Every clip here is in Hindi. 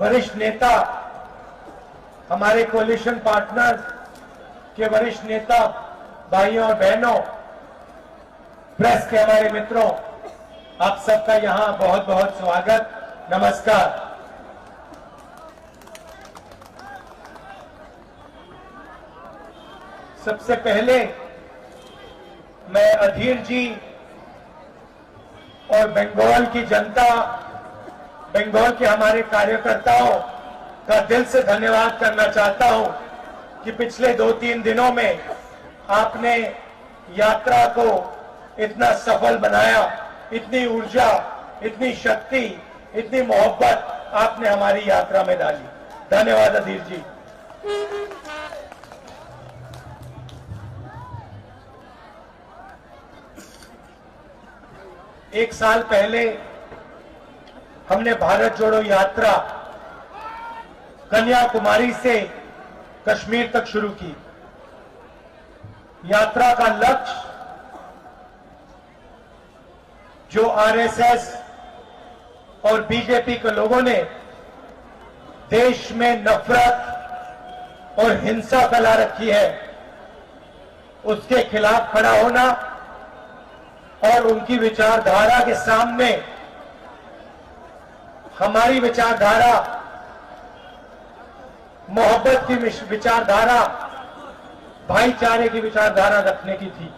वरिष्ठ नेता, हमारे कोलिशन पार्टनर्स के वरिष्ठ नेता, भाइयों और बहनों, प्रेस के हमारे मित्रों, आप सबका यहां बहुत बहुत स्वागत, नमस्कार। सबसे पहले मैं अधीर जी और बंगाल की जनता, बंगाल के हमारे कार्यकर्ताओं का दिल से धन्यवाद करना चाहता हूं कि पिछले 2-3 दिनों में आपने यात्रा को इतना सफल बनाया, इतनी ऊर्जा, इतनी शक्ति, इतनी मोहब्बत आपने हमारी यात्रा में डाली। धन्यवाद अधीर जी। एक साल पहले हमने भारत जोड़ो यात्रा कन्याकुमारी से कश्मीर तक शुरू की। यात्रा का लक्ष्य जो आरएसएस और बीजेपी के लोगों ने देश में नफरत और हिंसा फैला रखी है, उसके खिलाफ खड़ा होना और उनकी विचारधारा के सामने हमारी विचारधारा, मोहब्बत की विचारधारा, भाईचारे की विचारधारा रखने की थी।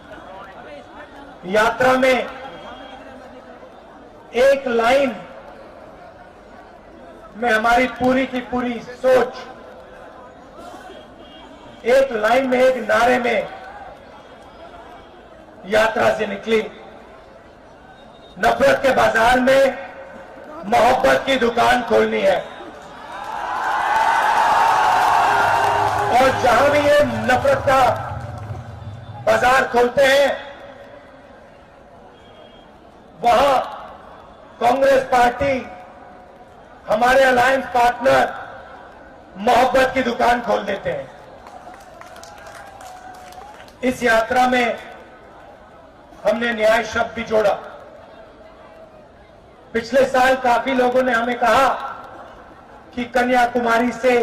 यात्रा में एक लाइन में हमारी पूरी की पूरी सोच, एक लाइन में, एक नारे में यात्रा से निकली। नफरत के बाजार में मोहब्बत की दुकान खोलनी है, और जहां भी ये नफरत का बाजार खोलते हैं वहां कांग्रेस पार्टी, हमारे अलायंस पार्टनर मोहब्बत की दुकान खोल देते हैं। इस यात्रा में हमने न्याय शब्द भी जोड़ा। पिछले साल काफी लोगों ने हमें कहा कि कन्याकुमारी से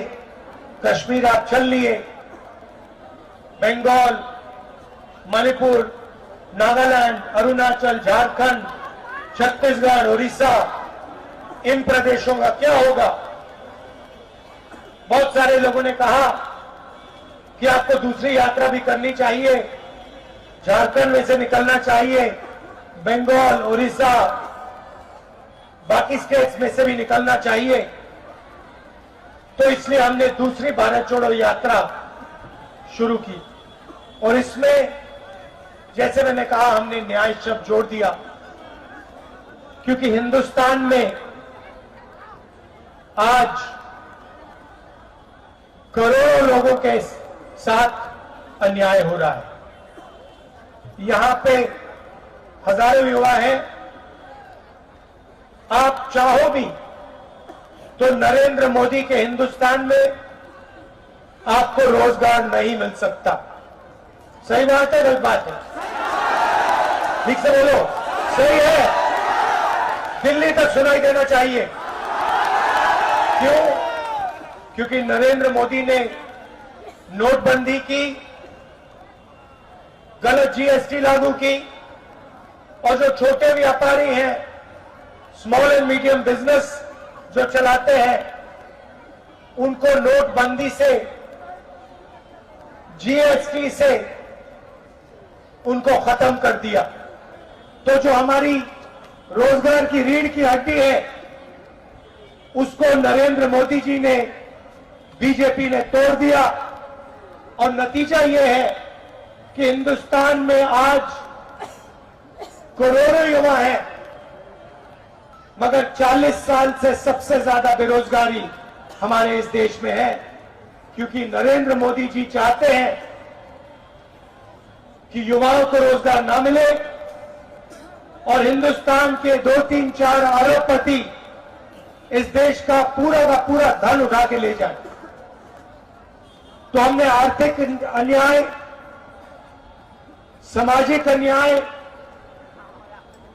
कश्मीर आप चल लिए, बंगाल, मणिपुर, नागालैंड, अरुणाचल, झारखंड, छत्तीसगढ़, उड़ीसा, इन प्रदेशों का क्या होगा। बहुत सारे लोगों ने कहा कि आपको दूसरी यात्रा भी करनी चाहिए, झारखंड में से निकलना चाहिए, बंगाल, उड़ीसा, बाकी स्टेट्स में से भी निकलना चाहिए। तो इसलिए हमने दूसरी भारत जोड़ो यात्रा शुरू की, और इसमें जैसे मैंने कहा हमने न्याय शब्द जोड़ दिया, क्योंकि हिंदुस्तान में आज करोड़ों लोगों के साथ अन्याय हो रहा है। यहां पे हजारों युवा हैं। आप चाहो भी तो नरेंद्र मोदी के हिंदुस्तान में आपको रोजगार नहीं मिल सकता। सही बात है, गलत बात है? ठीक से बोलो, सही है। दिल्ली तक सुनाई देना चाहिए। क्यों? क्योंकि नरेंद्र मोदी ने नोटबंदी की, गलत जीएसटी लागू की, और जो छोटे व्यापारी हैं, स्मॉल एंड मीडियम बिजनेस जो चलाते हैं, उनको नोटबंदी से, जीएसटी से उनको खत्म कर दिया। तो जो हमारी रोजगार की रीढ़ की हड्डी है, उसको नरेंद्र मोदी जी ने, बीजेपी ने तोड़ दिया। और नतीजा यह है कि हिंदुस्तान में आज करोड़ों युवा हैं, मगर 40 साल से सबसे ज्यादा बेरोजगारी हमारे इस देश में है, क्योंकि नरेंद्र मोदी जी चाहते हैं कि युवाओं को रोजगार ना मिले और हिंदुस्तान के 2-3-4 अरबपति इस देश का पूरा धन उठा के ले जाए। तो हमने आर्थिक अन्याय, सामाजिक अन्याय,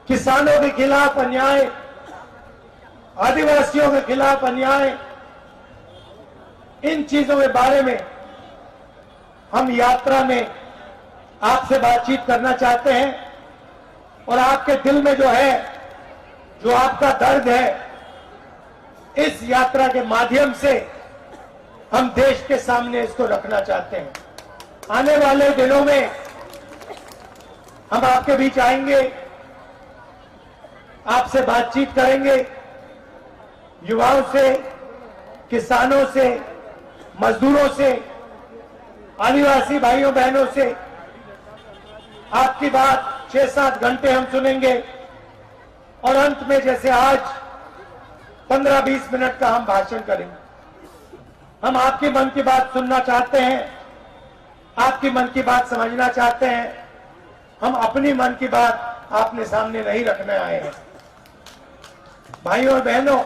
किसानों के खिलाफ अन्याय, आदिवासियों के खिलाफ अन्याय, इन चीजों के बारे में हम यात्रा में आपसे बातचीत करना चाहते हैं और आपके दिल में जो है, जो आपका दर्द है, इस यात्रा के माध्यम से हम देश के सामने इसको रखना चाहते हैं। आने वाले दिनों में हम आपके बीच आएंगे, आपसे बातचीत करेंगे, युवाओं से, किसानों से, मजदूरों से, आदिवासी भाइयों बहनों से आपकी बात 6-7 घंटे हम सुनेंगे और अंत में जैसे आज 15-20 मिनट का हम भाषण करेंगे। हम आपकी मन की बात सुनना चाहते हैं, आपकी मन की बात समझना चाहते हैं। हम अपनी मन की बात आपने सामने नहीं रखने आए हैं। भाइयों और बहनों,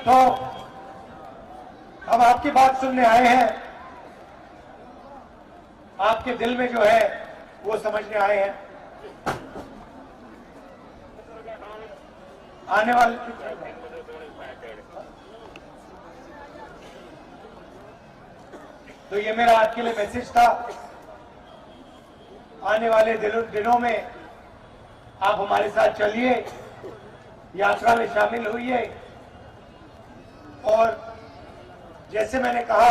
तो हम आपकी बात सुनने आए हैं, आपके दिल में जो है वो समझने आए हैं। आने वाले तो ये मेरा आज के लिए मैसेज था। आने वाले दिनों में आप हमारे साथ चलिए, यात्रा में शामिल होइए और जैसे मैंने कहा,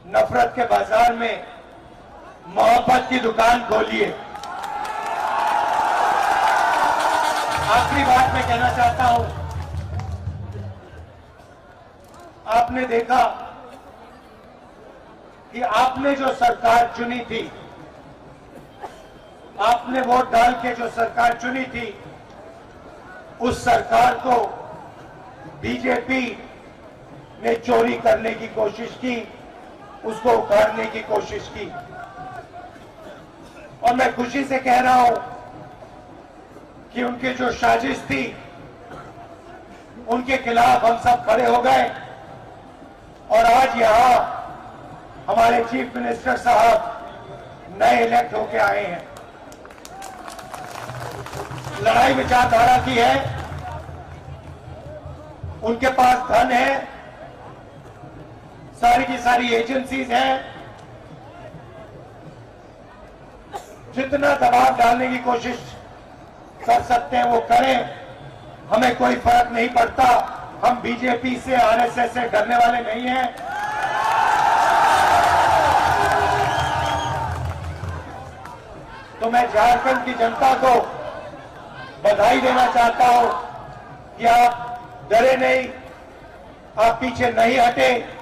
नफरत के बाजार में मोहब्बत की दुकान खोलिए। आखिरी बात मैं कहना चाहता हूं, आपने देखा कि आपने जो सरकार चुनी थी, आपने वोट डाल के जो सरकार चुनी थी, उस सरकार को बीजेपी ने चोरी करने की कोशिश की, उसको उखाड़ने की कोशिश की। और मैं खुशी से कह रहा हूं कि उनकी जो साजिश थी, उनके खिलाफ हम सब खड़े हो गए और आज यहां हमारे चीफ मिनिस्टर साहब नए इलेक्ट होके आए हैं। लड़ाई विचारधारा की है, उनके पास धन है, सारी की सारी एजेंसीज हैं। जितना दबाव डालने की कोशिश कर सकते हैं वो करें, हमें कोई फर्क नहीं पड़ता। हम बीजेपी से, आरएसएस से डरने वाले नहीं हैं। तो मैं झारखंड की जनता को बधाई देना चाहता हूं कि आप डरे नहीं, आप पीछे नहीं हटे।